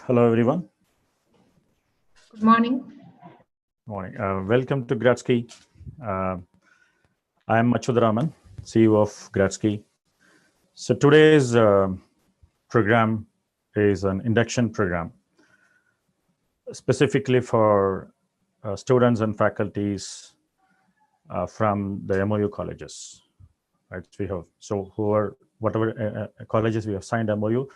Hello, everyone. Good morning. Morning. Welcome to GradsKey. I am Achudaraman, CEO of GradsKey. So today's program is an induction program, specifically for students and faculties from the MoU colleges. Right? We have who are whatever colleges we have signed MoU.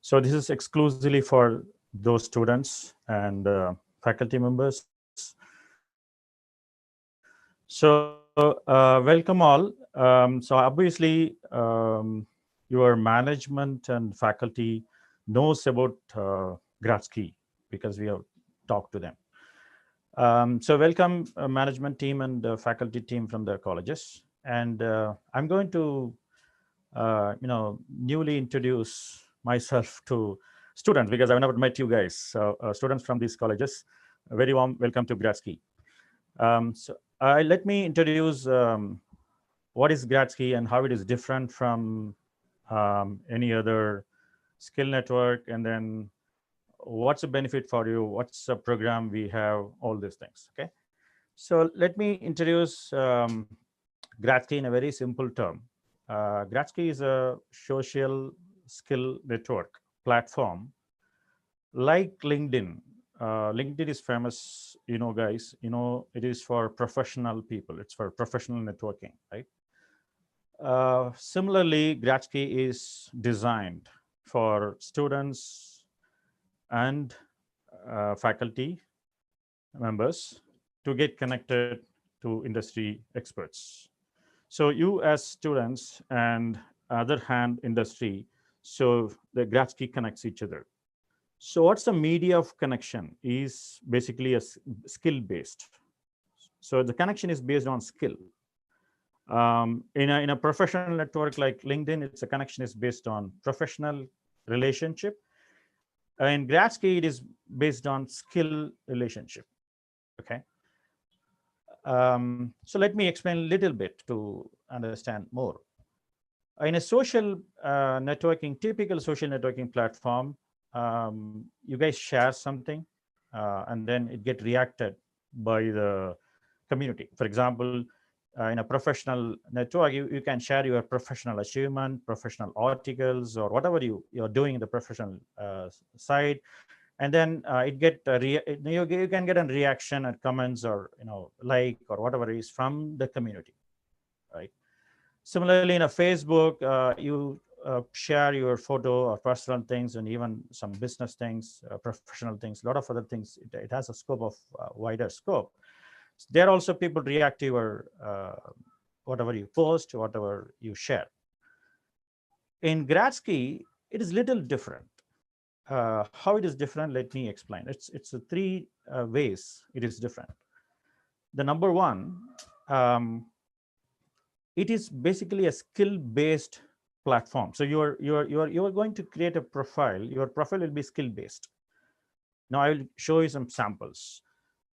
So this is exclusively for those students and faculty members. So welcome all. So obviously your management and faculty knows about GradsKey because we have talked to them. So welcome management team and faculty team from the colleges. And I'm going to newly introduce myself to students because I've never met you guys. So students from these colleges, a very warm welcome to GradsKey. Let me introduce what is GradsKey and how it is different from any other skill network, and then what's the benefit for you, what's the program we have, all these things. Okay, so let me introduce GradsKey in a very simple term. GradsKey is a social skill network platform like LinkedIn. LinkedIn is famous, guys, it is for professional people. It's for professional networking, right? Similarly, GradsKey is designed for students and faculty members to get connected to industry experts. So you as students and other hand industry, so the GradsKey connects each other. So what's the media of connection is basically a skill based. So the connection is based on skill. In a professional network like LinkedIn, it's a connection is based on professional relationship. In GradsKey, it is based on skill relationship. Okay. So let me explain a little bit to understand more. In a social networking, typical social networking platform, you guys share something and then it get reacted by the community. For example, in a professional network, you can share your professional achievement, professional articles, or whatever you're doing in the professional side, and then it get you can get a reaction and comments or like or whatever it is from the community, right? Similarly, in a Facebook, you share your photo or personal things and even some business things, professional things, a lot of other things. It has a scope of wider scope. There also people react to your whatever you post, whatever you share. In GradsKey, it is little different. How it is different, let me explain. It's a three ways it is different. The number one, it is basically a skill-based platform. So you're going to create a profile. Your profile will be skill-based. Now I will show you some samples.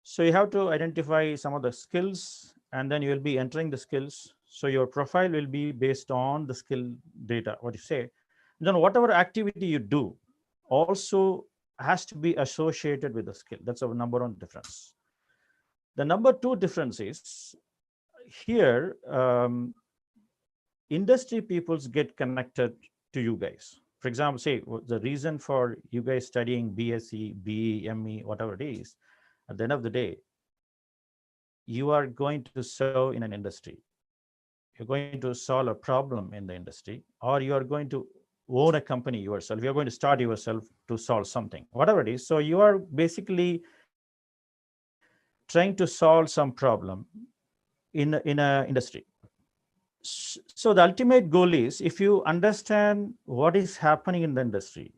So you have to identify some of the skills, and then you will be entering the skills. So your profile will be based on the skill data, what you say. Then whatever activity you do also has to be associated with the skill. That's our number one difference. The number two difference is here, industry peoples get connected to you guys. For example, say the reason for you guys studying BSc, BE, ME, whatever it is, at the end of the day, you are going to serve in an industry. You're going to solve a problem in the industry, or you are going to own a company yourself. You're going to start yourself to solve something, whatever it is. So you are basically trying to solve some problem in a industry. So the ultimate goal is, if you understand what is happening in the industry,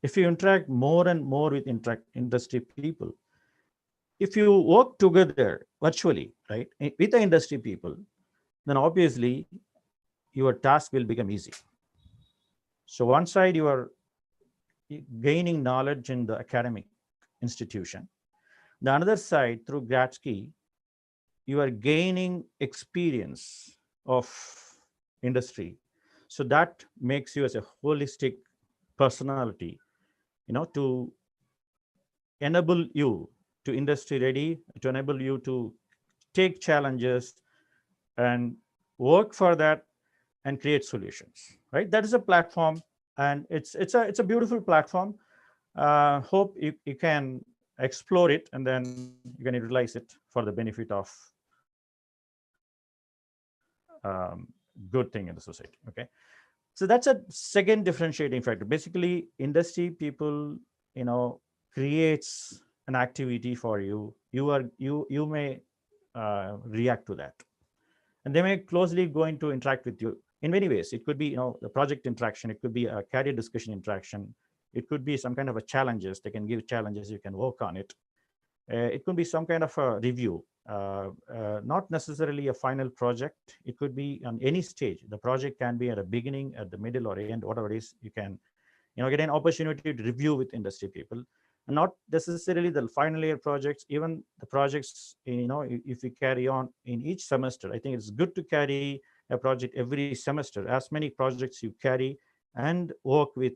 if you interact more and more with industry people, if you work together virtually, right, with the industry people, then obviously your task will become easy. So one side, you are gaining knowledge in the academic institution. The another side, through GradsKey, you are gaining experience of industry. So that makes you as a holistic personality, to enable you to industry ready, to enable you to take challenges and work for that and create solutions, right? That is a platform, and it's a beautiful platform. Hope you can explore it, and then you can utilize it for the benefit of good thing in the society. Okay, so that's a second differentiating factor. Basically, industry people, creates an activity for you. You may react to that, and they may closely going to interact with you in many ways. It could be the project interaction, it could be a career discussion interaction, it could be some kind of a challenges. They can give challenges, you can work on it. It could be some kind of a review, not necessarily a final project. It could be on any stage. The project can be at the beginning, at the middle, or end, whatever it is. You can get an opportunity to review with industry people, and not necessarily the final year projects, even the projects. If we carry on in each semester, I think it's good to carry a project every semester. As many projects you carry and work with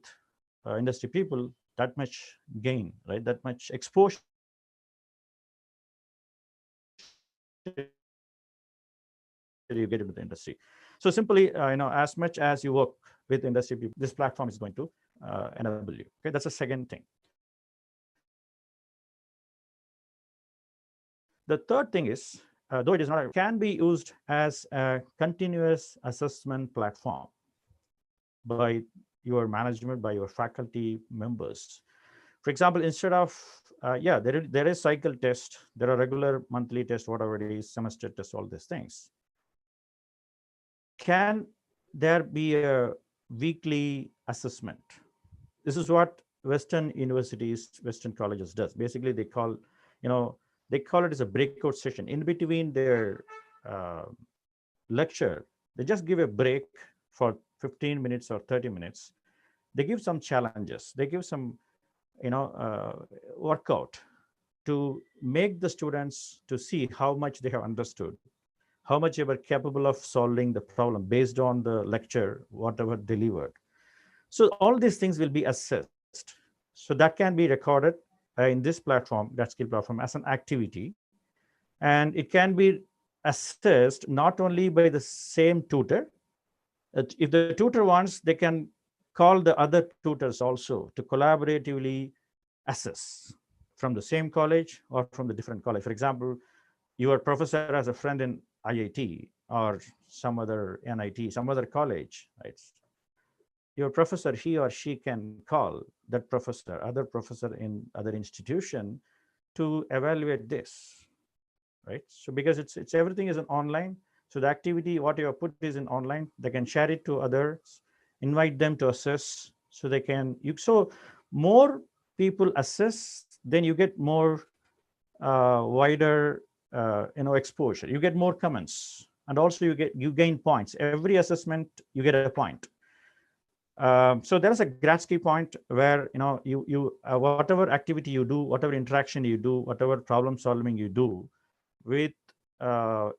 industry people, that much gain, right? That much exposure you get into the industry. So simply, as much as you work with industry people, this platform is going to enable you. Okay, that's the second thing. The third thing is, though it is not, can be used as a continuous assessment platform by your management, by your faculty members. For example, instead of there is cycle test, there are regular monthly tests, whatever it is, semester test, all these things. Can there be a weekly assessment? This is what Western universities, Western colleges does. Basically, they call it as a breakout session in between their lecture. They just give a break for 15 minutes or 30 minutes. They give some challenges. They give some workout to make the students to see how much they have understood, how much they were capable of solving the problem based on the lecture, whatever delivered. So all these things will be assessed. So that can be recorded in this platform, GradsKey platform, as an activity. And it can be assessed not only by the same tutor. If the tutor wants, they can call the other tutors also to collaboratively assess from the same college or from the different college. For example, your professor has a friend in IIT or some other NIT, some other college, right? Your professor, he or she can call that professor, other professor in other institution, to evaluate this, right? So because it's everything is an online, so the activity what you have put is in online, they can share it to others, invite them to assess, so they can so more people assess, then you get more wider exposure, you get more comments, and also you gain points. Every assessment you get a point. So there is a GradsKey point where you whatever activity you do, whatever interaction you do, whatever problem solving you do with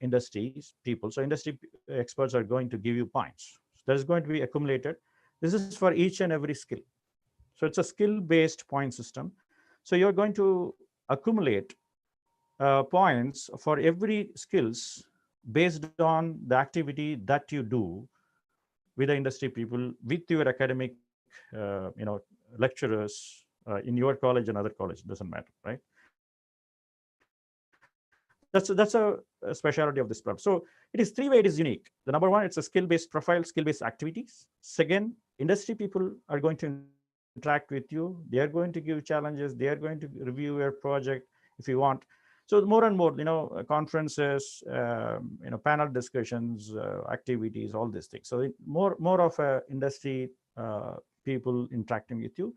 industries people. So industry experts are going to give you points. So that is going to be accumulated. This is for each and every skill. So it's a skill-based point system. So you're going to accumulate points for every skills based on the activity that you do with the industry people, with your academic, lecturers in your college and other college, doesn't matter, right? That's a specialty of this program. So it is three way. It is unique. The number one, it's a skill-based profile, skill-based activities. Second, industry people are going to interact with you. They are going to give challenges. They are going to review your project if you want. So more and more, conferences, panel discussions, activities, all these things. So more of a industry people interacting with you.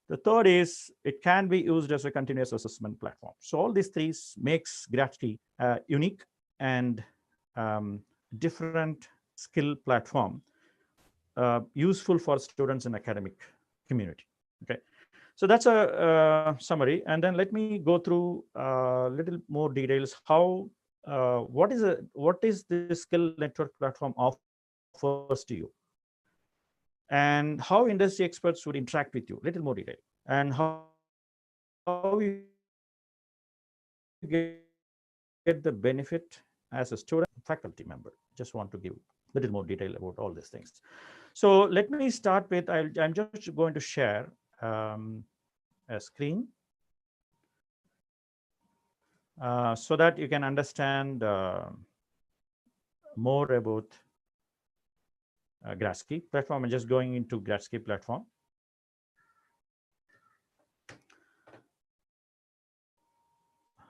The third is it can be used as a continuous assessment platform. So all these three makes GradsKey unique and different skill platform useful for students in academic community. Okay. So that's a summary, and then let me go through a little more details. How what is this skill network platform offers to you, and how industry experts would interact with you. Little more detail, and how get the benefit as a student, faculty member. Just want to give a little more detail about all these things. So let me start with, I'm just going to share a screen so that you can understand more about GradsKey platform. I'm just going into GradsKey platform.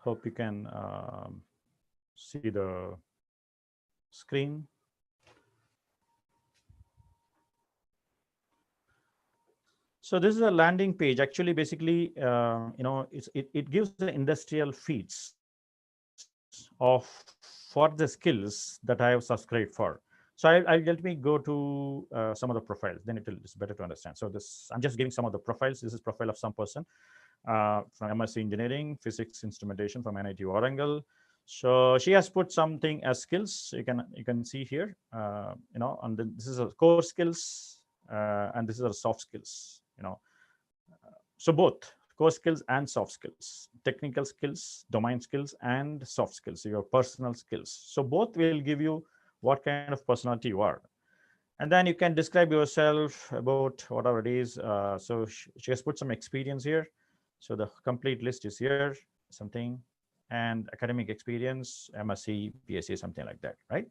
Hope you can see the screen. So this is a landing page. Actually, basically, it gives the industrial feeds of for the skills that I have subscribed for. So I'll let me go to some of the profiles. Then it's better to understand. So this, I'm just giving some of the profiles. This is profile of some person from MSc Engineering, Physics Instrumentation from NIT Warangal. So she has put something as skills. You can see here. And then this is a core skills, and this is a soft skills. So both core skills and soft skills, technical skills, domain skills, and soft skills, your personal skills. So both will give you what kind of personality you are. And then you can describe yourself about whatever it is. So she has put some experience here. So the complete list is here, something, and academic experience, MSc, BSc, something like that, right?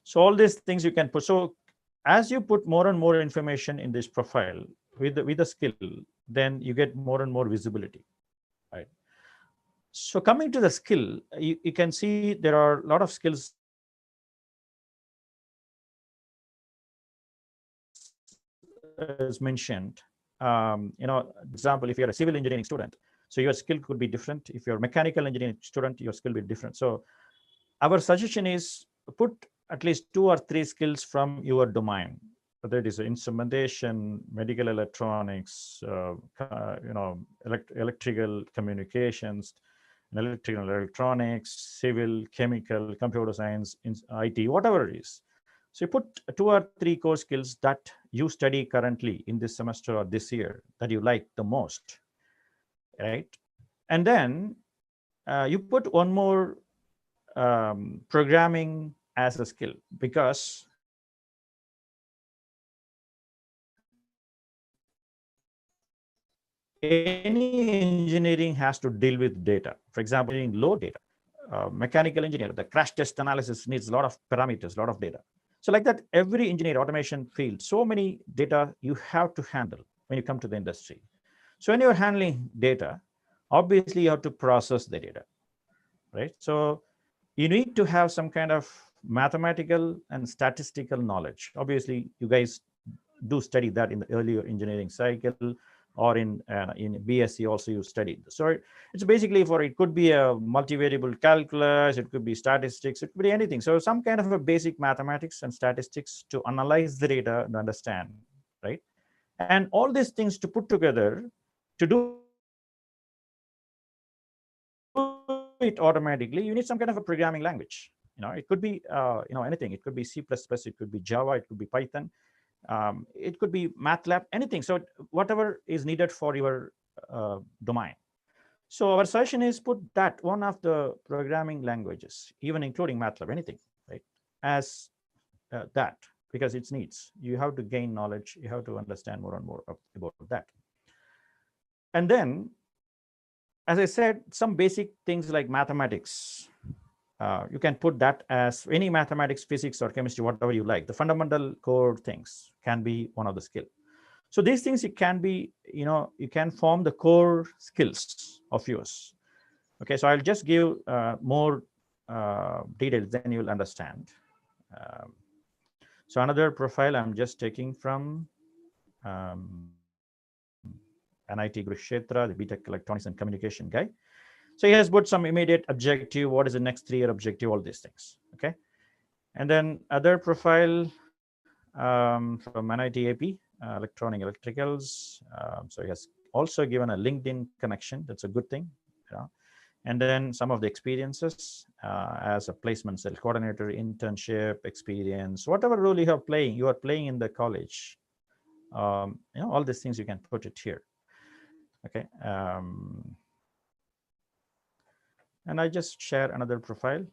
So all these things you can put. So as you put more and more information in this profile with the skill, then you get more and more visibility, right? So coming to the skill, you can see there are a lot of skills as mentioned. Example, if you're a civil engineering student, so your skill could be different. If you're a mechanical engineering student, your skill will be different. So our suggestion is put at least 2 or 3 skills from your domain, whether it is instrumentation, medical electronics, electrical communications, electrical electronics, civil, chemical, computer science, IT, whatever it is. So you put 2 or 3 core skills that you study currently in this semester or this year that you like the most, right? And then you put one more programming as a skill, because any engineering has to deal with data. For example, in low data, mechanical engineer, the crash test analysis needs a lot of parameters, a lot of data. So like that, every engineer automation field, so many data you have to handle when you come to the industry. So when you're handling data, obviously you have to process the data, right? So you need to have some kind of mathematical and statistical knowledge. Obviously, you guys do study that in the earlier engineering cycle, or in BSc also you studied. So it's basically it could be a multivariable calculus, it could be statistics, it could be anything. So some kind of a basic mathematics and statistics to analyze the data and understand, right? And all these things to put together to do it automatically, you need some kind of a programming language. It could be anything. It could be C++, it could be Java, it could be Python, it could be MATLAB, anything. So whatever is needed for your domain. So our suggestion is put that one of the programming languages, even including MATLAB, anything, right, as that, because it needs. You have to gain knowledge. You have to understand more and more about that. And then, as I said, some basic things like mathematics. You can put that as any mathematics, physics, or chemistry, whatever you like. The fundamental core things can be one of the skill. So these things, it can be, you can form the core skills of yours. Okay, so I'll just give more details, then you'll understand. So another profile I'm just taking from NIT Kurukshetra, the BTech Electronics and Communication guy. So he has put some immediate objective, what is the next 3-year objective, all these things, okay? And then other profile from NIT AP, Electronic Electricals. So he has also given a LinkedIn connection. That's a good thing. And then some of the experiences as a placement cell coordinator, internship experience, whatever role you are playing in the college. All these things you can put it here. Okay. And I just share another profile.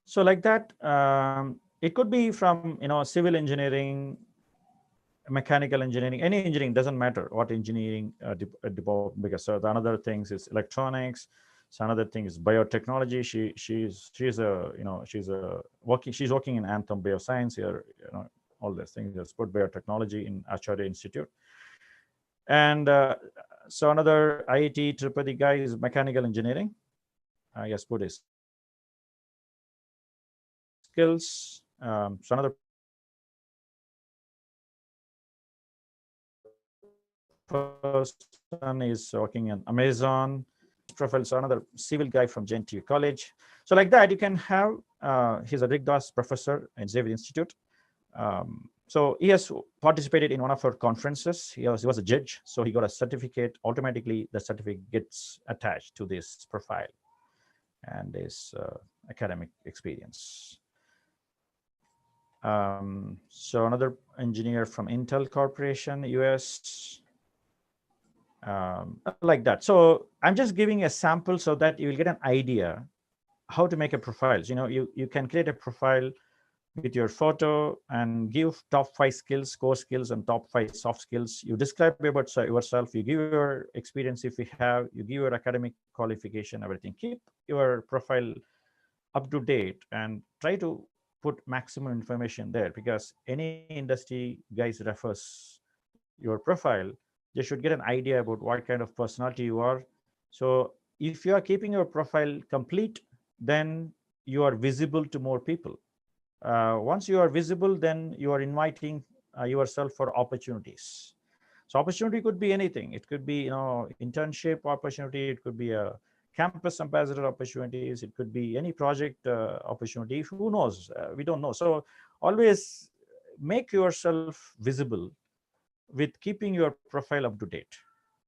So like that, it could be from civil engineering, mechanical engineering, any engineering, doesn't matter what engineering department, because so the another things is electronics. So another thing is biotechnology. She's working in Anthem Bioscience here. All these things. There's put biotechnology in Acharya Institute. And so another IIT Tirupati guy is mechanical engineering. I guess put his skills. So another person is working in Amazon. Profile, so another civil guy from JNTU College. So like that, you can have, he's a Rick Das professor in Xavier Institute. So he has participated in one of our conferences. He was a judge, so he got a certificate. Automatically, the certificate gets attached to this profile and his academic experience. So another engineer from Intel Corporation, US. Like that. So I'm just giving a sample so that you will get an idea how to make a profile. You can create a profile with your photo and give top 5 skills, core skills, and top 5 soft skills. You describe about yourself, you give your experience if you have, you give your academic qualification, everything. Keep your profile up to date and try to put maximum information there, because any industry guys refers your profile, they should get an idea about what kind of personality you are. So if you are keeping your profile complete, then you are visible to more people. Once you are visible, then you are inviting yourself for opportunities. So opportunity could be anything. It could be internship opportunity. It could be a campus ambassador opportunities. It could be any project opportunity. Who knows? We don't know. So always make yourself visible with keeping your profile up to date.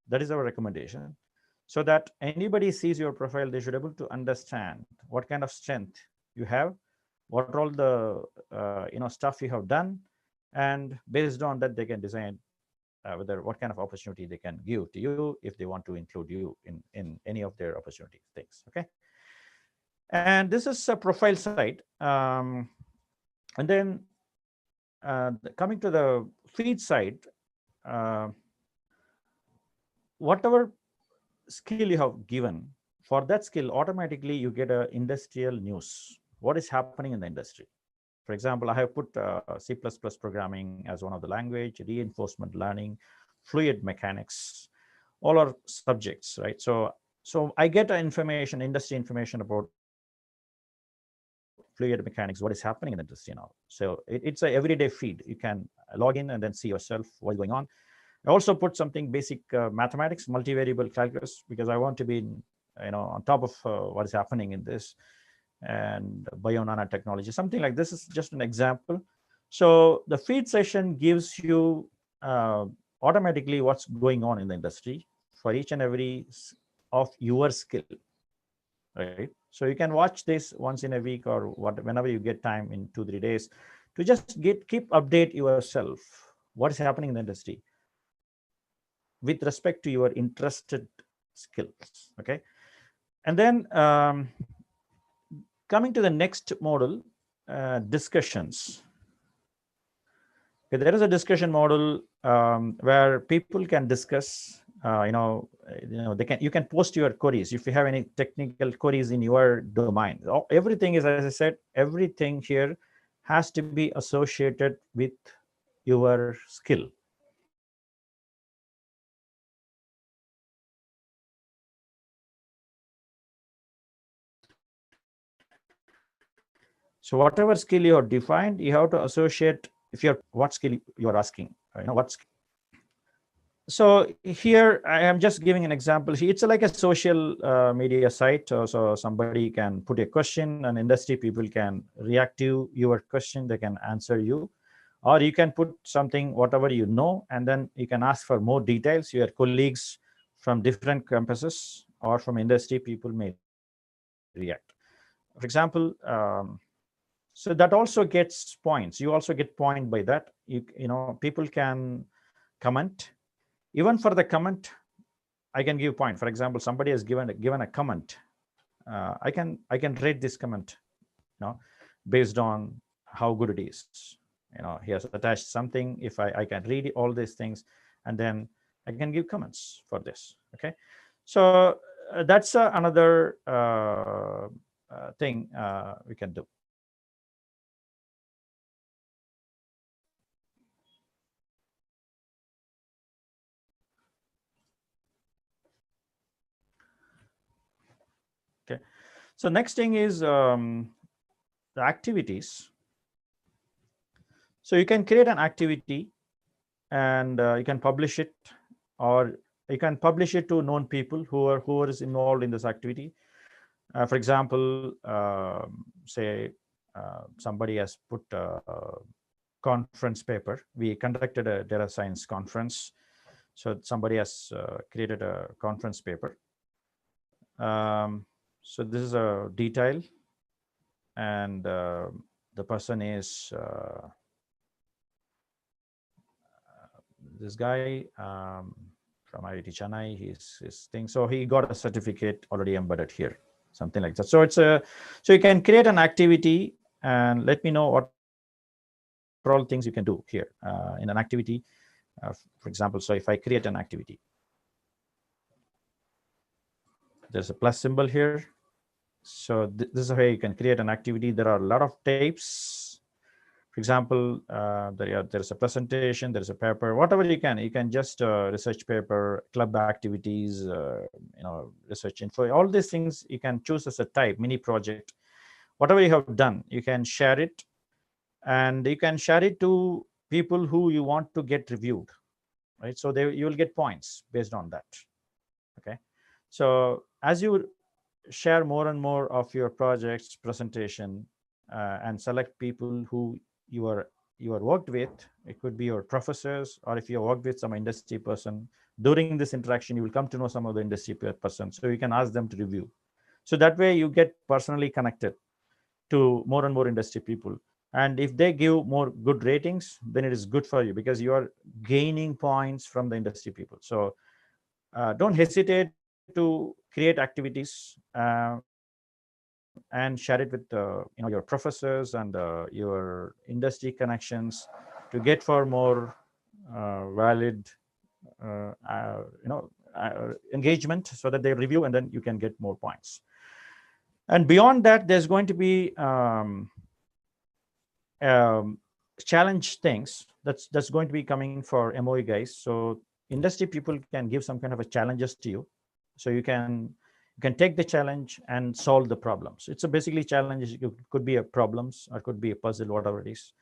That is our recommendation. So that anybody sees your profile, they should be able to understand what kind of strength you have, what all the stuff you have done, and based on that, they can design whether what kind of opportunity they can give to you if they want to include you in any of their opportunity things. Okay. And this is a profile site. And then coming to the feed side, whatever skill you have given, for that skill, automatically you get a industrial news. What is happening in the industry? For example, I have put C++ programming as one of the language, reinforcement learning, fluid mechanics, all are subjects, right? So I get information, industry information about fluid mechanics, what is happening in the industry now. So it's an everyday feed. You can log in and then see yourself what's going on. I also put something basic mathematics, multivariable calculus, because I want to be on top of what is happening in this, and bio-nanotechnology, something like this is just an example. So the feed session gives you automatically what's going on in the industry for each and every of your skill, right? So you can watch this once in a week or whenever you get time in 2-3 days to just keep update yourself what is happening in the industry with respect to your interested skills. Okay. And then coming to the next model, discussions. Okay, there is a discussion model where people can discuss. You can post your queries if you have any technical queries in your domain. Everything is, as I said, everything here has to be associated with your skill. So whatever skill you have defined, you have to associate what skill you are asking. What skill. So here I am just giving an example. It's like a social media site. So somebody can put a question and industry people can react to your question. They can answer you, or you can put something, whatever you know, and then you can ask for more details. Your colleagues from different campuses or from industry people may react. For example, so that also gets points. You also get point by that. You know, people can comment. Even for the comment, I can give point. For example, somebody has given a comment. I can rate this comment, you know, based on how good it is. You know, he has attached something. If I can read all these things, and then I can give comments for this. Okay, so that's another thing we can do. Okay, so next thing is the activities. So you can create an activity and you can publish it, or you can publish it to known people who are involved in this activity. For example, say somebody has put a conference paper. We conducted a data science conference, so somebody has created a conference paper. So this is a detail, and the person is this guy from IIT Chennai. His thing. So he got a certificate already embedded here, something like that. So it's so you can create an activity and let me know what all things you can do here in an activity. For example, so if I create an activity, there's a plus symbol here. So this is how you can create an activity. There are a lot of types. For example, there's a presentation, there's a paper, whatever you can just research paper, club activities, you know, research info, all these things you can choose as a type, mini project. Whatever you have done, you can share it, and you can share it to people who you want to get reviewed, right? So you will get points based on that. Okay, so as you share more and more of your project's presentation and select people who you are worked with, it could be your professors, or if you worked with some industry person, during this interaction you will come to know some of the industry person, so you can ask them to review. So that way you get personally connected to more and more industry people, and if they give more good ratings, then it is good for you because you are gaining points from the industry people. So don't hesitate to create activities and share it with you know, your professors and your industry connections to get for more valid you know, engagement, so that they review and then you can get more points. And beyond that, there's going to be challenge things that's going to be coming for MoU guys. So industry people can give some kind of a challenges to you, so you can take the challenge and solve the problems. It's a basically challenge. It could be a problems or could be a puzzle, whatever it is.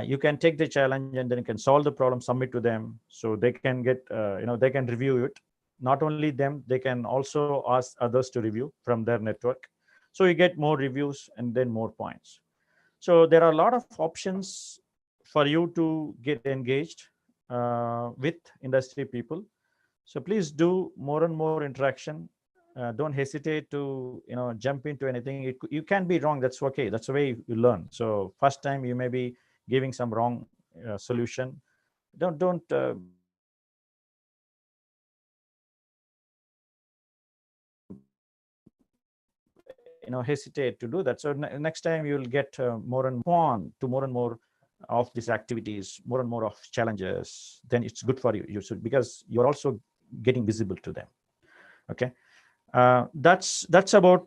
You can take the challenge and then you can solve the problem, submit to them, so they can get you know, they can review it. Not only them, they can also ask others to review from their network, so you get more reviews and then more points. So there are a lot of options for you to get engaged with industry people. So please do more and more interaction. Don't hesitate to, you know, jump into anything. You can be wrong. That's okay. That's the way you learn. So first time you may be giving some wrong solution. Don't you know, hesitate to do that. So next time you'll get more and on to more and more of these activities, more and more of challenges. Then it's good for you. You should, because you're also getting visible to them. Okay, that's about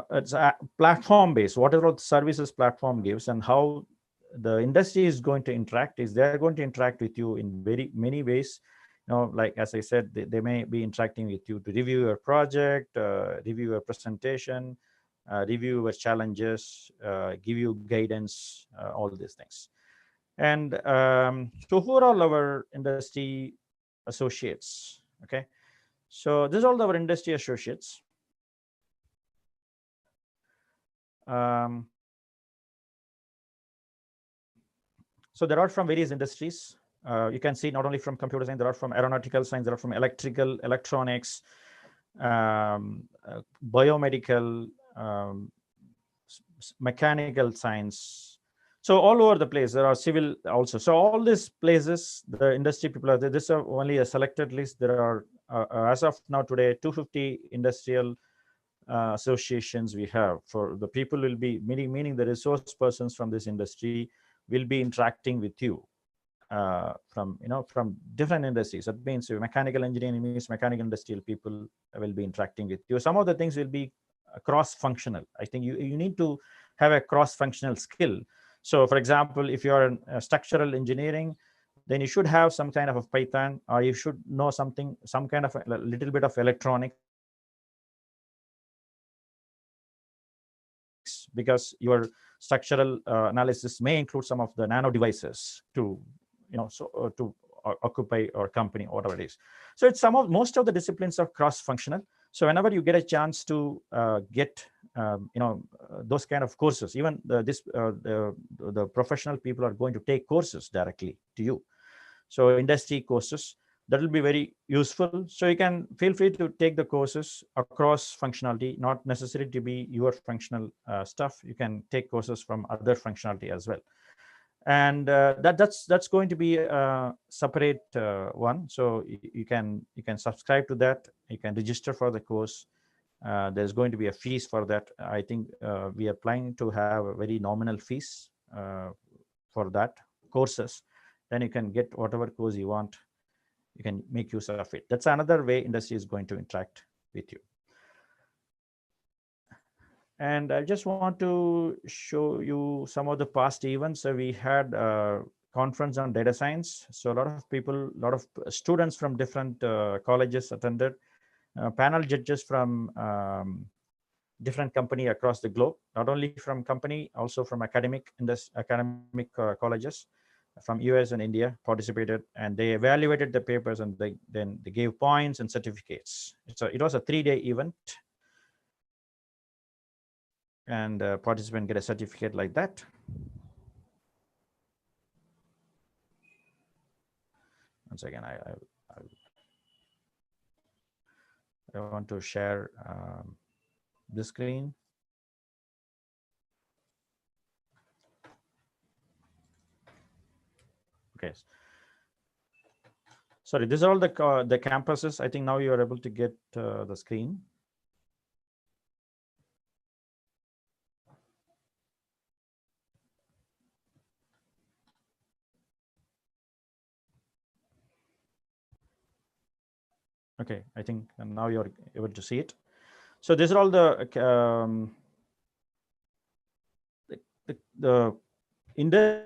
it's a platform based, whatever the services platform gives, and how the industry is going to interact is they're going to interact with you in very many ways. You know, like as I said, they may be interacting with you to review your project, review your presentation, review your challenges, give you guidance, all these things. And so who are all our industry associates? Okay, so this is all our industry associates. So there are from various industries. You can see not only from computer science, there are from aeronautical science, there are from electrical, electronics, biomedical, mechanical science. So all over the place, there are civil also. So all these places, the industry people are there. This is only a selected list. There are, as of now today, 250 industrial associations we have. For the people will be, meaning the resource persons from this industry will be interacting with you. From different industries. That means mechanical engineering means mechanical industrial people will be interacting with you. Some of the things will be cross-functional. I think you need to have a cross-functional skill. So for example, if you're in structural engineering, then you should have some kind of a Python, or you should know some kind of a little bit of electronics, because your structural analysis may include some of the nano devices to to occupy or company, whatever it is. So it's most of the disciplines are cross-functional. So whenever you get a chance to get those kind of courses, even the professional people are going to take courses directly to you. So industry courses, that will be very useful. So you can feel free to take the courses across functionality, not necessary to be your functional stuff. You can take courses from other functionality as well. And that's going to be a separate one. So you can subscribe to that. You can register for the course. There's going to be a fees for that. I think we are planning to have a very nominal fees for that courses. Then you can get whatever course you want. You can make use of it. That's another way industry is going to interact with you. And I just want to show you some of the past events. So we had a conference on data science. So a lot of people, a lot of students from different colleges attended. Panel judges from different company across the globe, not only from company, also from academic colleges from US and India participated, and they evaluated the papers, and then they gave points and certificates. So it was a 3-day event, and participant get a certificate like that. Once again, I want to share the screen. Okay. Sorry, these are all the campuses. I think now you are able to get the screen. Okay, I think now you're able to see it. So these are all the industries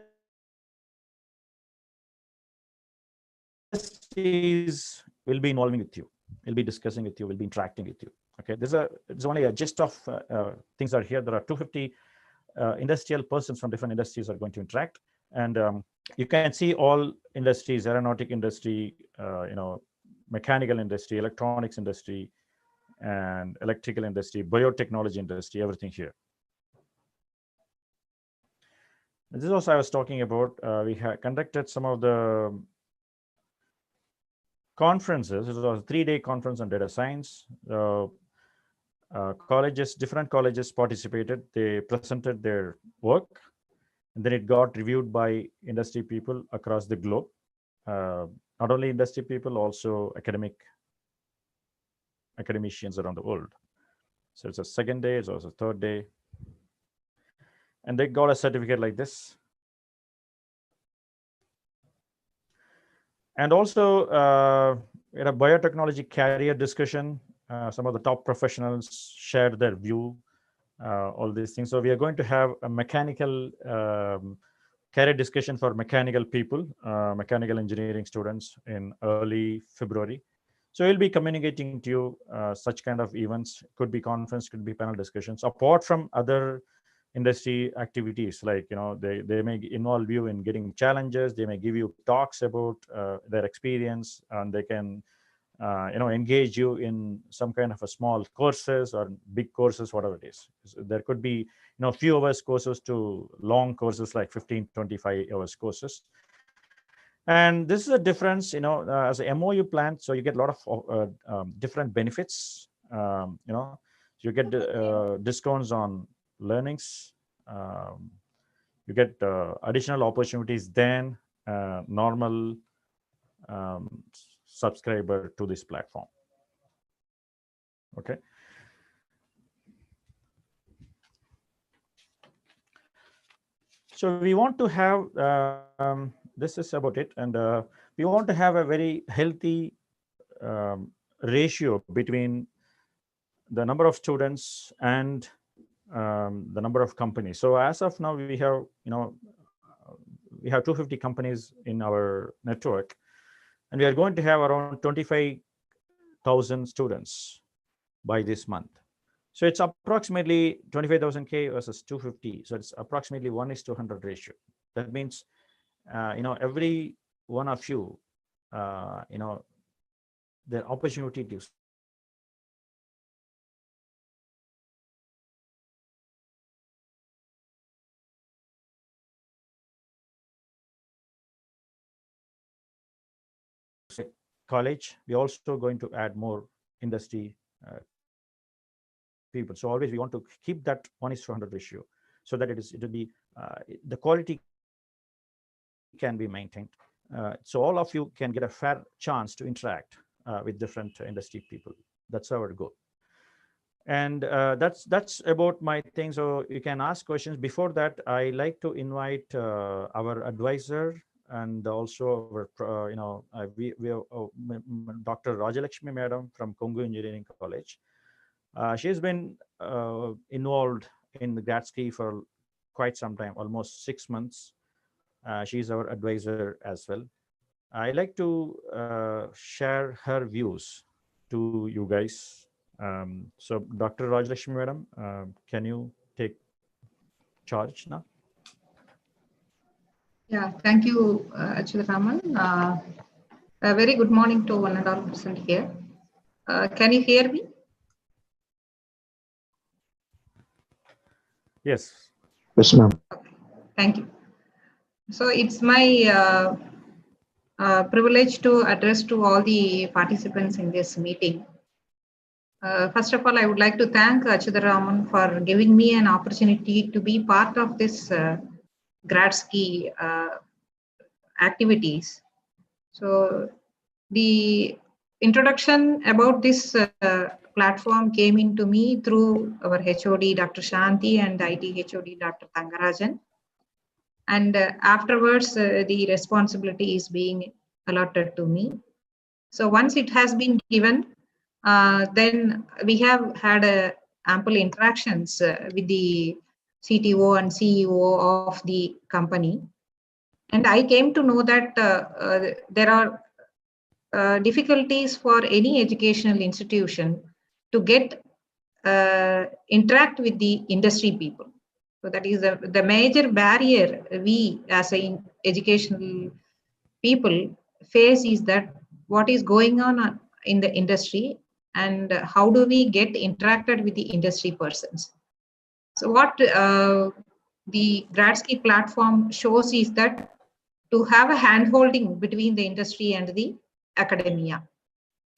will be involving with you, will be discussing with you, will be interacting with you. Okay, it's only a gist of things are here. There are 250 industrial persons from different industries are going to interact, and you can see all industries: aeronautic industry, mechanical industry, electronics industry, and electrical industry, biotechnology industry, everything here. This is also I was talking about. We have conducted some of the conferences. It was a 3-day conference on data science. Different colleges participated. They presented their work, and then it got reviewed by industry people across the globe. Not only industry people, also academicians around the world. So it's a 2nd day, it's also a 3rd day. And they got a certificate like this. And also in a biotechnology career discussion, some of the top professionals shared their view, all these things. So we are going to have a mechanical career discussion for mechanical people, mechanical engineering students in early February. So we'll be communicating to you such kind of events. Could be conference, could be panel discussions, apart from other industry activities. Like, they may involve you in getting challenges. They may give you talks about their experience, and they can engage you in some kind of a small courses or big courses, whatever it is. So there could be few hours courses to long courses like 15-25 hours courses. And this is a difference, as a MoU plan, so you get a lot of different benefits. You get discounts on learnings. You get additional opportunities than normal subscriber to this platform. Okay. So we want to have, this is about it, and we want to have a very healthy ratio between the number of students and the number of companies. So as of now, we have, we have 250 companies in our network, and we are going to have around 25,000 students by this month. So it's approximately 25,000 K versus 250. So it's approximately 1:100 ratio. That means, every one of you, the opportunity to college, we're also going to add more industry people. So always we want to keep that 1:100 ratio, so that it'll be the quality can be maintained. So all of you can get a fair chance to interact with different industry people. That's our goal. And that's about my thing. So you can ask questions. Before that, I like to invite our advisor and also our, we have Dr. Rajalakshmi Madam from Kongu Engineering College. She's been involved in the GradsKey for quite some time, almost 6 months. She's our advisor as well. I like to share her views to you guys. So Dr. Rajalakshmi Madam, can you take charge now? Yeah, thank you, Achudaraman. A very good morning to one and all present here. Can you hear me? Yes. Yes, ma'am. Okay, thank you. So it's my privilege to address to all the participants in this meeting. First of all, I would like to thank Achudaraman for giving me an opportunity to be part of this GradsKey activities. So the introduction about this platform came into me through our HOD, Dr. Shanti, and IT HOD, Dr. Thangarajan. And afterwards, the responsibility is being allotted to me. So once it has been given, then we have had ample interactions with the CTO and CEO of the company. And I came to know that there are difficulties for any educational institution to get interact with the industry people. So that is the major barrier we as a educational people face is that what is going on in the industry and how do we get interacted with the industry persons. So what the GradsKey platform shows is that to have a hand-holding between the industry and the academia.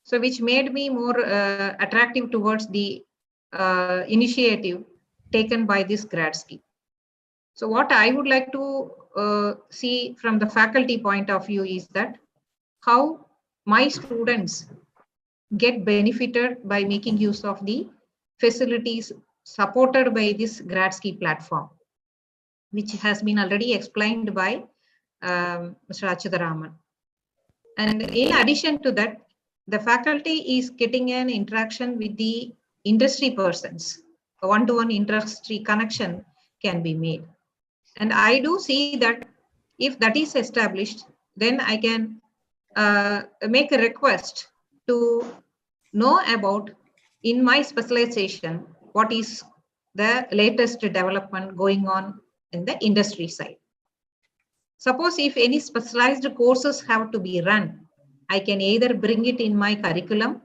So which made me more attractive towards the initiative taken by this GradsKey. So what I would like to see from the faculty point of view is that how my students get benefited by making use of the facilities supported by this GradsKey platform, which has been already explained by Mr. Achudaraman. And in addition to that, the faculty is getting an interaction with the industry persons. A one-to-one industry connection can be made. And I do see that if that is established, then I can make a request to know about in my specialization, what is the latest development going on in the industry side. Suppose if any specialized courses have to be run, I can either bring it in my curriculum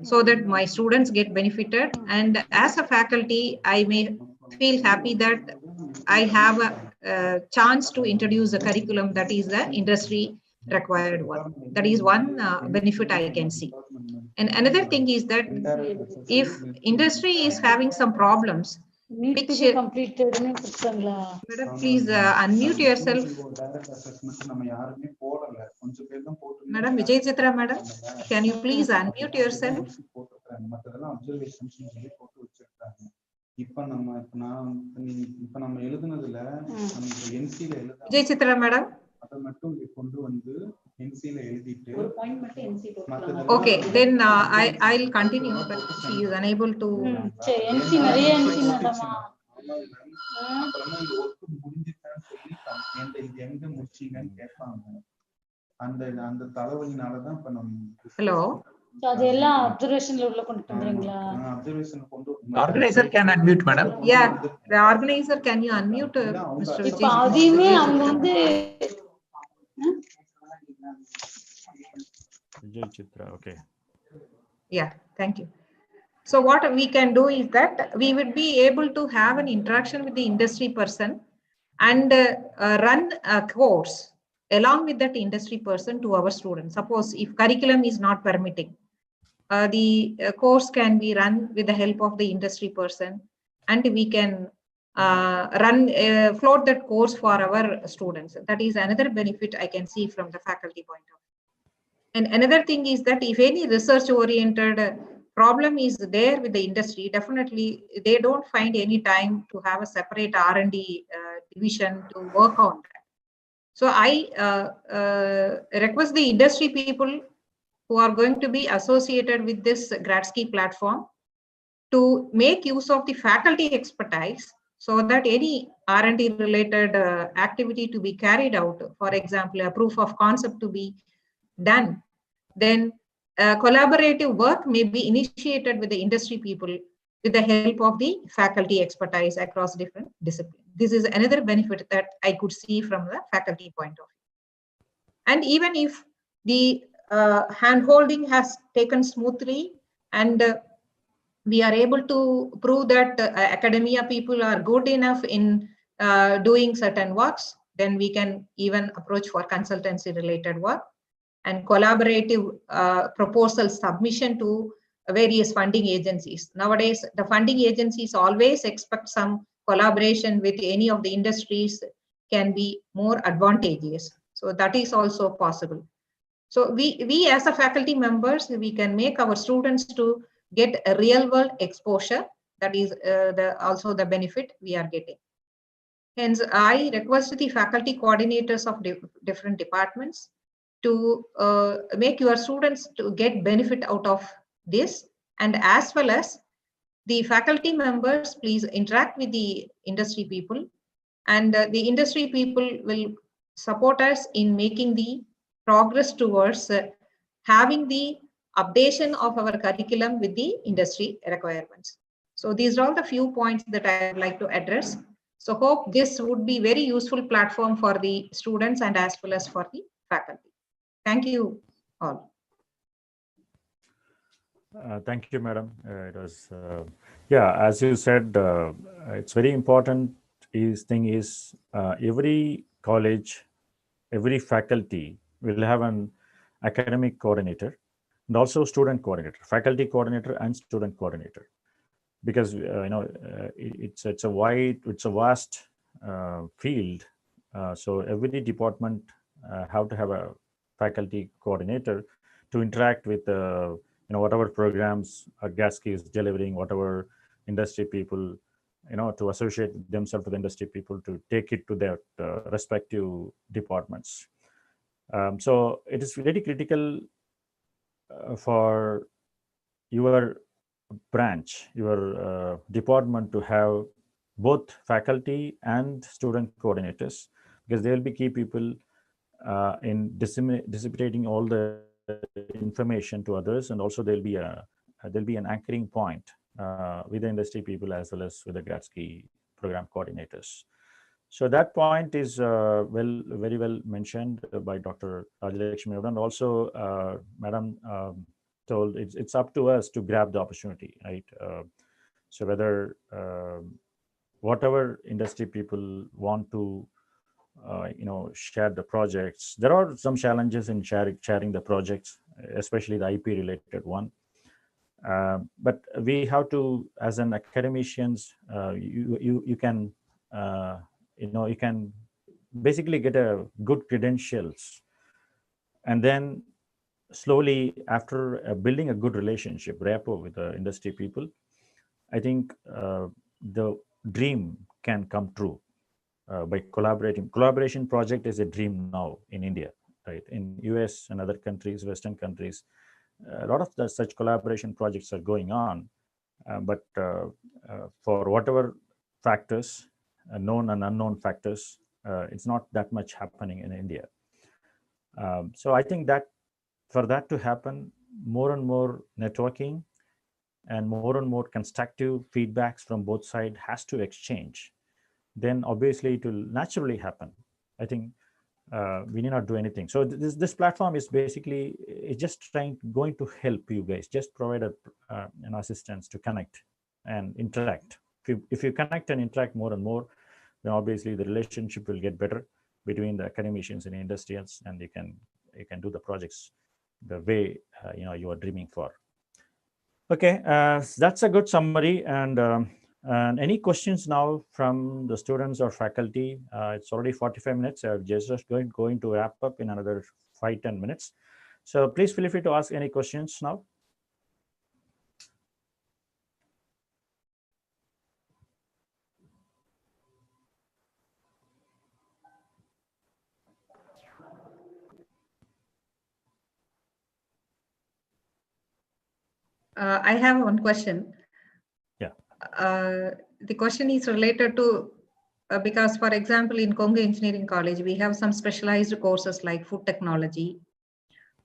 so that my students get benefited. And as a faculty, I may feel happy that I have a chance to introduce a curriculum that is the industry required work. That is one benefit I can see. And another thing is that if industry is having some problems, need to be completed. Madam, please unmute yourself. Madam Vijay Chitra, madam, can you please unmute yourself? Vijay Chitra, madam. Okay, then I'll continue, but she is unable to. Hello. Organizer can unmute, madam. Yeah, the organizer, can you unmute Mr. Vijay Chitra? Okay. Yeah, thank you. So what we can do is that we would be able to have an interaction with the industry person and run a course along with that industry person to our students. Suppose if curriculum is not permitting, the course can be run with the help of the industry person, and we can float that course for our students. That is another benefit I can see from the faculty point of view. And another thing is that if any research oriented problem is there with the industry, definitely they don't find any time to have a separate R&D division to work on that. So I request the industry people who are going to be associated with this GradsKey platform to make use of the faculty expertise so that any R&D related activity to be carried out, for example, a proof of concept to be done, then collaborative work may be initiated with the industry people with the help of the faculty expertise across different disciplines. This is another benefit that I could see from the faculty point of view. And even if the hand-holding has taken smoothly and we are able to prove that academia people are good enough in doing certain works, then we can even approach for consultancy related work and collaborative proposal submission to various funding agencies. Nowadays, the funding agencies always expect some collaboration with any of the industries can be more advantageous. So that is also possible. So we as a faculty members, we can make our students to get a real world exposure. That is also the benefit we are getting. Hence, I request the faculty coordinators of different departments to make your students to get benefit out of this, and as well as the faculty members, please interact with the industry people, and the industry people will support us in making the progress towards having the updation of our curriculum with the industry requirements. So these are all the few points that I would like to address. So hope this would be very useful platform for the students and as well as for the faculty. Thank you all. Thank you, madam. It was, yeah, as you said, it's very important. Every college, every faculty will have an academic coordinator and also student coordinator, faculty coordinator and student coordinator, because it's a vast field. So every department have to have a faculty coordinator to interact with whatever programs GradsKey is delivering, whatever industry people, to associate themselves with industry people to take it to their respective departments. So it is very critical for your branch, your department to have both faculty and student coordinators, because they will be key people in disseminating all the information to others, and also there'll be an anchoring point with the industry people as well as with the GradsKey program coordinators. So that point is very well mentioned by Dr. Rajalakshmi, and also Madam told it's up to us to grab the opportunity, right? So whether whatever industry people want to share the projects. There are some challenges in sharing the projects, especially the IP related one. But we have to, as an academicians, you can you can basically get a good credentials, and then slowly after building a good relationship rapport with the industry people, I think the dream can come true by collaborating. Collaboration project is a dream now in India, right? In US and other countries, Western countries, a lot of such collaboration projects are going on, but for whatever factors, known and unknown factors, it's not that much happening in India. So I think that for that to happen, more and more networking and more constructive feedbacks from both sides has to exchange. Then obviously it will naturally happen. I think we need not do anything. So this platform is basically it's just going to help you guys, just provide an assistance to connect and interact. If you connect and interact more and more, then obviously the relationship will get better between the academicians and industrials, and you can do the projects the way you are dreaming for. Okay, that's a good summary. And any questions now from the students or faculty? It's already 45 minutes. I'm just going to wrap up in another 5-10 minutes. So please feel free to ask any questions now. I have one question. Yeah. The question is related to, because for example, in Congo Engineering College, we have some specialized courses like food technology.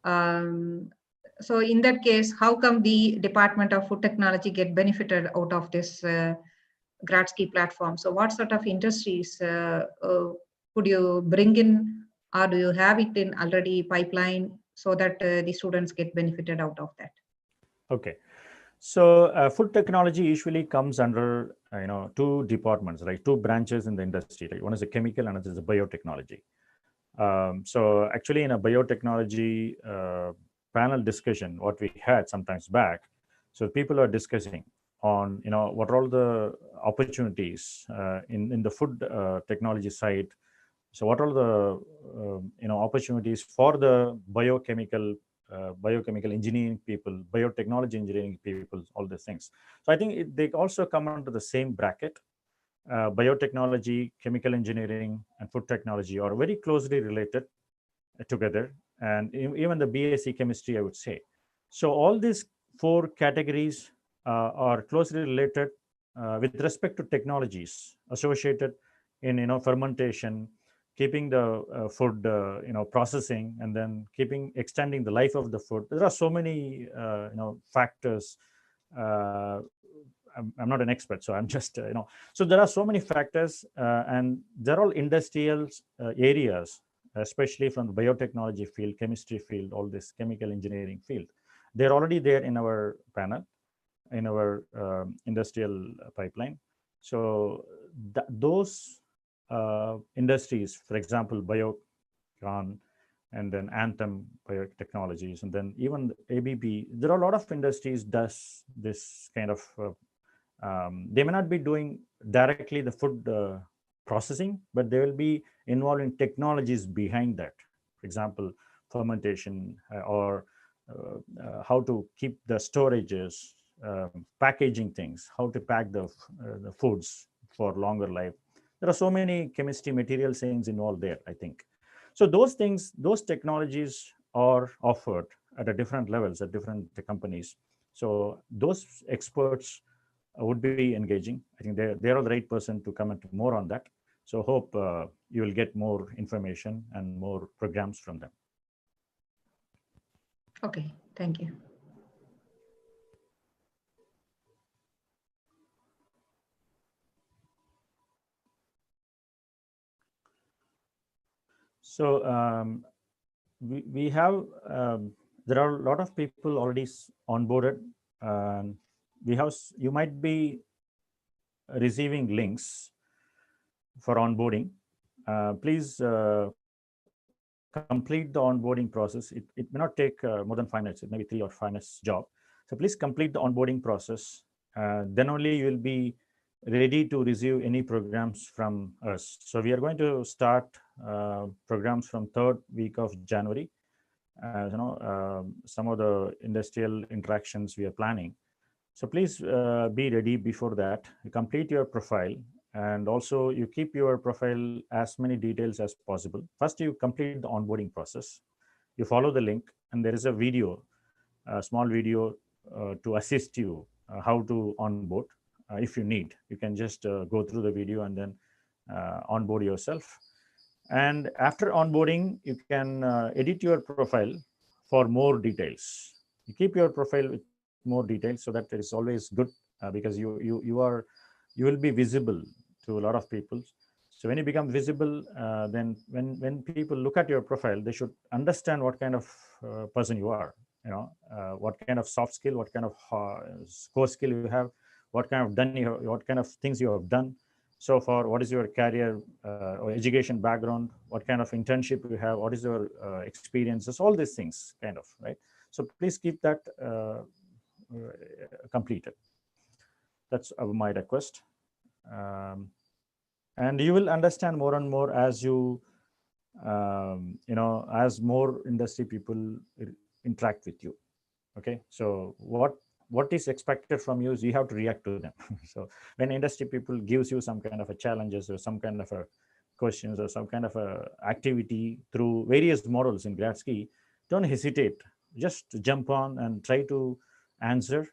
So in that case, how come the Department of Food Technology get benefited out of this GradsKey platform? So what sort of industries could you bring in, or do you have it in already pipeline so that the students get benefited out of that? Okay. So food technology usually comes under two departments, right? Two branches in the industry. Right? One is a chemical, and another is a biotechnology. So actually, in a biotechnology panel discussion, what we had sometimes back, so people are discussing on what are all the opportunities in the food technology side. So what are the opportunities for the biochemical engineering people, biotechnology engineering people, all these things. So I think they also come under the same bracket. Biotechnology, chemical engineering, and food technology are very closely related together, and even the BSc chemistry, I would say. So all these four categories are closely related with respect to technologies associated in fermentation, keeping the food processing, and then extending the life of the food. There are so many factors. I'm not an expert, so I'm just so there are so many factors, and they're all industrial areas, especially from the biotechnology field, chemistry field, all this chemical engineering field. They're already there in our panel, in our industrial pipeline. So those industries, for example, Biocon, and then Anthem Biotechnologies, and then even ABB, there are a lot of industries does this kind of, they may not be doing directly the food processing, but they will be involved in technologies behind that. For example, fermentation or how to keep the storages, packaging things, how to pack the foods for longer life. There are so many chemistry material things involved there, I think. So those things, those technologies are offered at a different levels at different companies. So those experts would be engaging. I think they're the right person to comment more on that. So hope you will get more information and more programs from them. Okay, thank you. So we have, there are a lot of people already onboarded. You might be receiving links for onboarding. please complete the onboarding process. It may not take more than 5 minutes. It may be 3 or 5 minutes job. So please complete the onboarding process. Then only you will be ready to receive any programs from us. So we are going to start programs from 3rd week of January. Some of the industrial interactions we are planning. So please be ready before that. You complete your profile, and also you keep your profile as many details as possible. First, you complete the onboarding process. You follow the link, and there is a video, a small video to assist you how to onboard. If you need, you can just go through the video and then onboard yourself. And after onboarding, you can edit your profile for more details. You keep your profile with more details so that it is always good, because you will be visible to a lot of people. So when you become visible, then when people look at your profile, they should understand what kind of person you are. What kind of soft skill, what kind of core skill you have, what kind of things you have done so far, what is your career or education background, what kind of internship you have, what is your experiences, all these things, kind of, right? So please keep that completed. That's my request. And you will understand more and more as you as more industry people interact with you. Okay, so what is expected from you is you have to react to them. So when industry people gives you some kind of a challenges or some kind of a questions or some kind of a activity through various models in GradsKey, don't hesitate. Just jump on and try to answer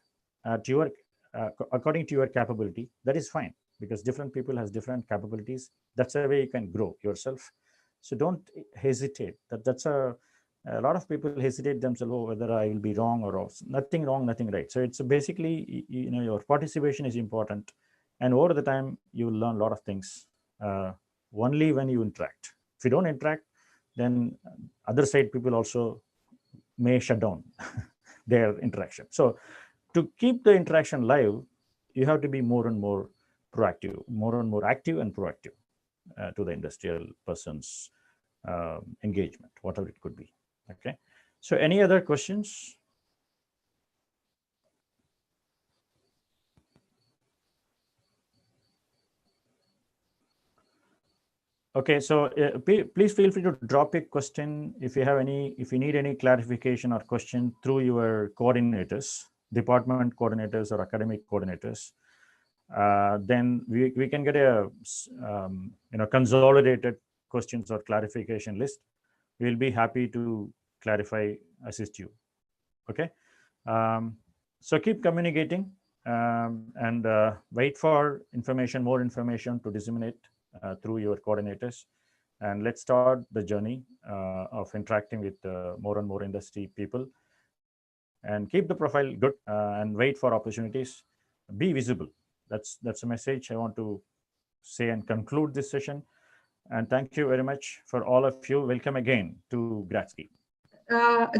at your according to your capability. That is fine, because different people has different capabilities. That's the way you can grow yourself. So don't hesitate. That's a lot of people hesitate themselves, oh, whether I will be wrong or nothing wrong, nothing right. So it's basically, your participation is important, and over the time you will learn a lot of things only when you interact. If you don't interact, then other side people also may shut down their interaction. So to keep the interaction live, you have to be more and more proactive, more and more active and proactive to the industrial person's engagement, whatever it could be. Okay, so any other questions? Okay, so please feel free to drop a question if you have any, if you need any clarification or question through your coordinators, department coordinators or academic coordinators. Then we can get a consolidated questions or clarification list. We'll be happy to clarify, assist you. Okay, so keep communicating and wait for information, more information to disseminate through your coordinators, and let's start the journey of interacting with more and more industry people, and keep the profile good and wait for opportunities. Be visible. That's a message I want to say and conclude this session. And thank you very much for all of you. Welcome again to GradsKey.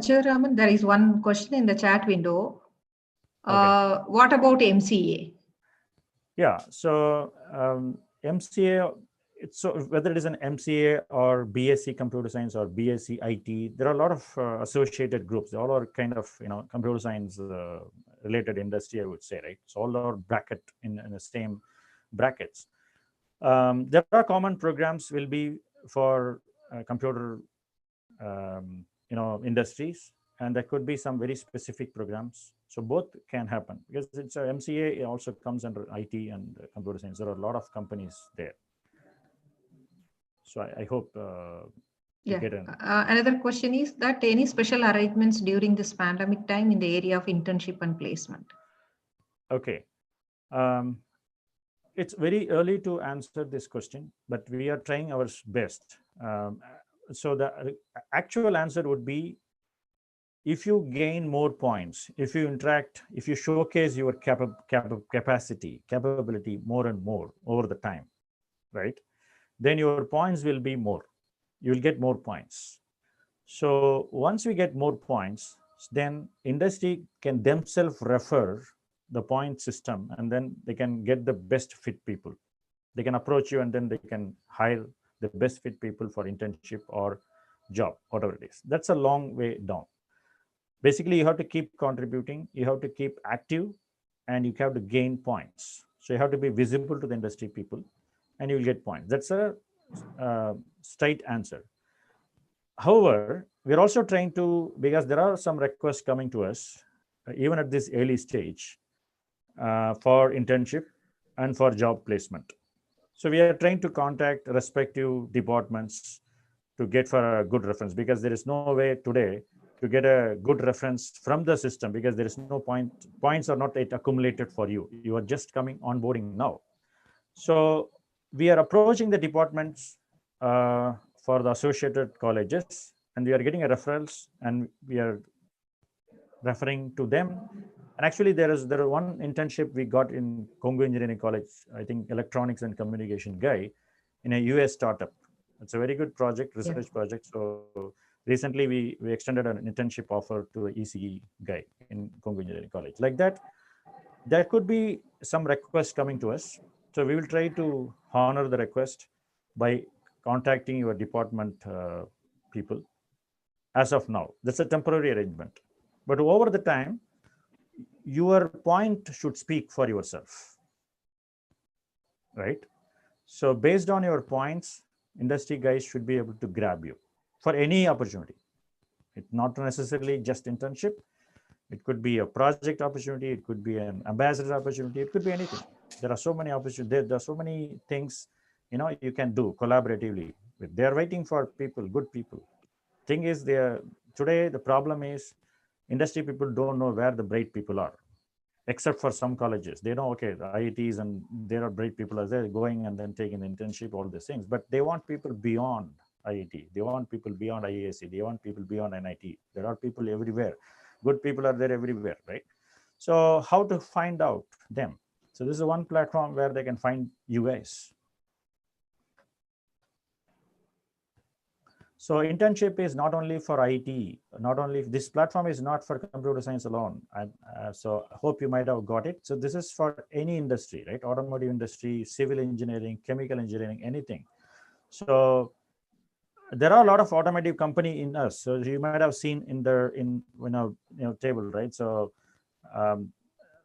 Chair Raman, there is one question in the chat window. Okay. What about MCA? Yeah, so MCA, so whether it is an MCA or BSc Computer Science or BSc IT, there are a lot of associated groups. They all are kind of computer science related industry, I would say, right? So all are bracket in the same brackets. There are common programs will be for computer industries, and there could be some very specific programs. So both can happen, because it's a MCA, it also comes under IT and computer science. There are a lot of companies there. So I hope yeah. Another question is that any special arrangements during this pandemic time in the area of internship and placement? Okay. It's very early to answer this question, but we are trying our best. So the actual answer would be, if you gain more points, if you interact, if you showcase your capability more and more over the time, right, then your points will be more. You will get more points. So once we get more points, then industry can themselves refer the point system, and then they can get the best fit people. They can approach you, and then they can hire the best fit people for internship or job, whatever it is. That's a long way down. Basically, you have to keep contributing, you have to keep active, and you have to gain points. So you have to be visible to the industry people, and you will get points. That's a straight answer. However, we're also trying to, because there are some requests coming to us, even at this early stage, for internship and for job placement. So we are trying to contact respective departments to get for a good reference, because there is no way today to get a good reference from the system, because there is no points are not yet accumulated for you. You are just coming onboarding now. So we are approaching the departments for the associated colleges, and we are getting a referrals, and we are referring to them. And actually, there is one internship we got in Congo Engineering College, I think electronics and communication guy, in a US startup. It's a very good project, research project. So recently we extended an internship offer to the ECE guy in Congo Engineering College. Like that, there could be some requests coming to us. So we will try to honor the request by contacting your department people as of now. That's a temporary arrangement. But over the time, your point should speak for yourself, right? So based on your points, industry guys should be able to grab you for any opportunity. It's not necessarily just internship. It could be a project opportunity. It could be an ambassador opportunity. It could be anything. There are so many opportunities. There are so many things, you can do collaboratively. They're waiting for people, good people. Thing is, today the problem is industry people don't know where the bright people are, except for some colleges. They know, okay, the IITs and there are bright people as they're going and then taking the internship, all these things. But they want people beyond IIT. They want people beyond IAC. They want people beyond NIT. There are people everywhere. Good people are there everywhere, right? So how to find out them? So this is one platform where they can find you guys. So internship is not only for IT, this platform is not for computer science alone. So I hope you might have got it. So this is for any industry, right? Automotive industry, civil engineering, chemical engineering, anything. So there are a lot of automotive company in us. So you might have seen in the table, right? So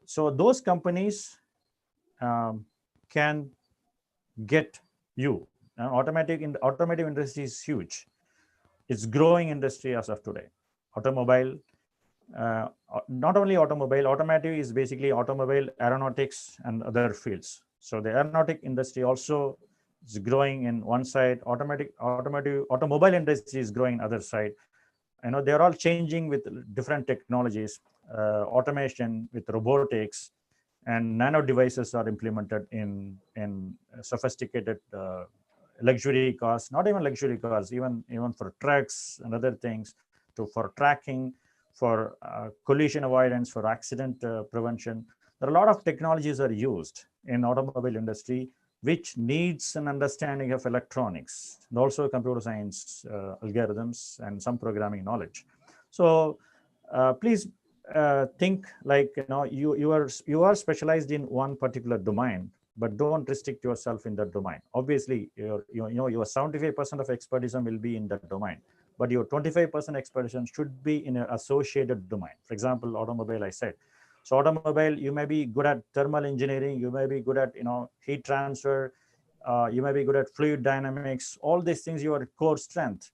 so those companies can get you. Now, automotive industry is huge. It's growing industry as of today. Automobile, not only automobile, automotive is basically automobile, aeronautics, and other fields. So the aeronautic industry also is growing in one side. Automobile industry is growing other side. They're all changing with different technologies, automation with robotics, and nano devices are implemented in sophisticated luxury cars, not even luxury cars, even for trucks and other things, for tracking, for collision avoidance, for accident prevention. There are a lot of technologies are used in automobile industry, which needs an understanding of electronics and also computer science algorithms and some programming knowledge. So please think like you are specialized in one particular domain, but don't restrict yourself in that domain. Obviously, your 75% of expertise will be in that domain, but your 25% expertise should be in an associated domain. For example, automobile, I said. So automobile, you may be good at thermal engineering, you may be good at heat transfer, you may be good at fluid dynamics. All these things, your core strength,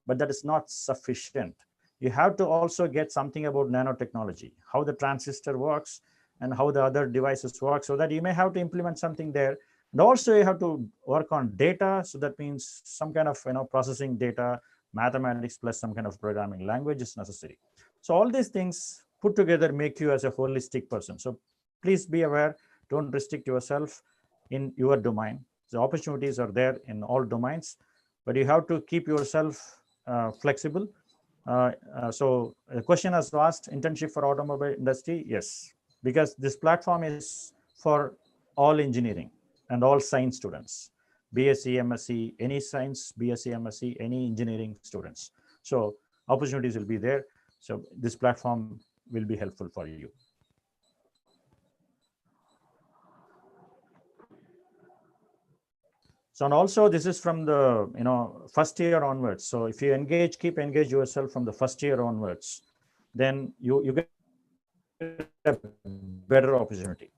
but that is not sufficient. You have to also get something about nanotechnology, how the transistor works, and how the other devices work, so that you may have to implement something there. And also you have to work on data. So that means some kind of processing data, mathematics plus some kind of programming language is necessary. So all these things put together make you as a holistic person. So please be aware, don't restrict yourself in your domain. The opportunities are there in all domains, but you have to keep yourself flexible. So the question has asked, internship for automobile industry? Yes, because this platform is for all engineering and all science students, BSc, MSc, any science, BSc, MSc, any engineering students. So opportunities will be there. So this platform will be helpful for you. So, and also this is from the, first year onwards. So if you keep engage yourself from the first year onwards, then you get a better opportunity,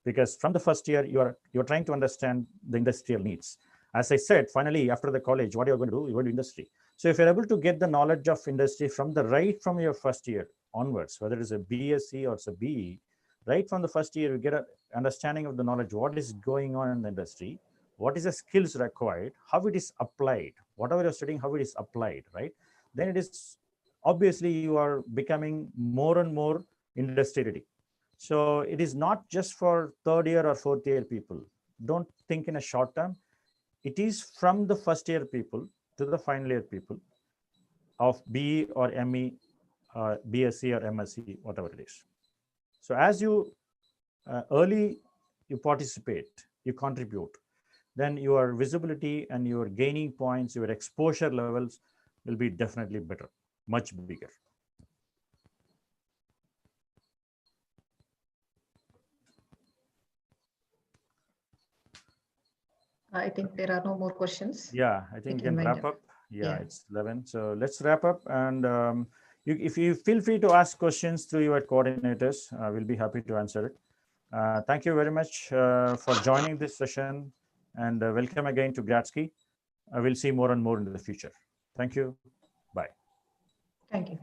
because from the first year you're trying to understand the industrial needs. As I said, finally after the college, what you're going to do, you're going to industry. So if you're able to get the knowledge of industry from your first year onwards, whether it's a BSc or it's a BE, right from the first year you get an understanding of the knowledge, what is going on in the industry, what is the skills required, how it is applied, whatever you're studying, how it is applied, right? Then it is obviously you are becoming more and more industry ready. So it is not just for third year or fourth year people. Don't think in a short term. It is from the first year people to the final year people of BE or ME, BSc or MSc, whatever it is. So as you early you participate, you contribute, then your visibility and your gaining points, your exposure levels will be definitely better, much bigger. I think there are no more questions. Yeah, I think we can wrap up. Yeah, it's 11. So let's wrap up. And if you feel free to ask questions through your coordinators, we'll be happy to answer it. Thank you very much for joining this session, and welcome again to GradsKey. I will see more and more in the future. Thank you. Bye. Thank you.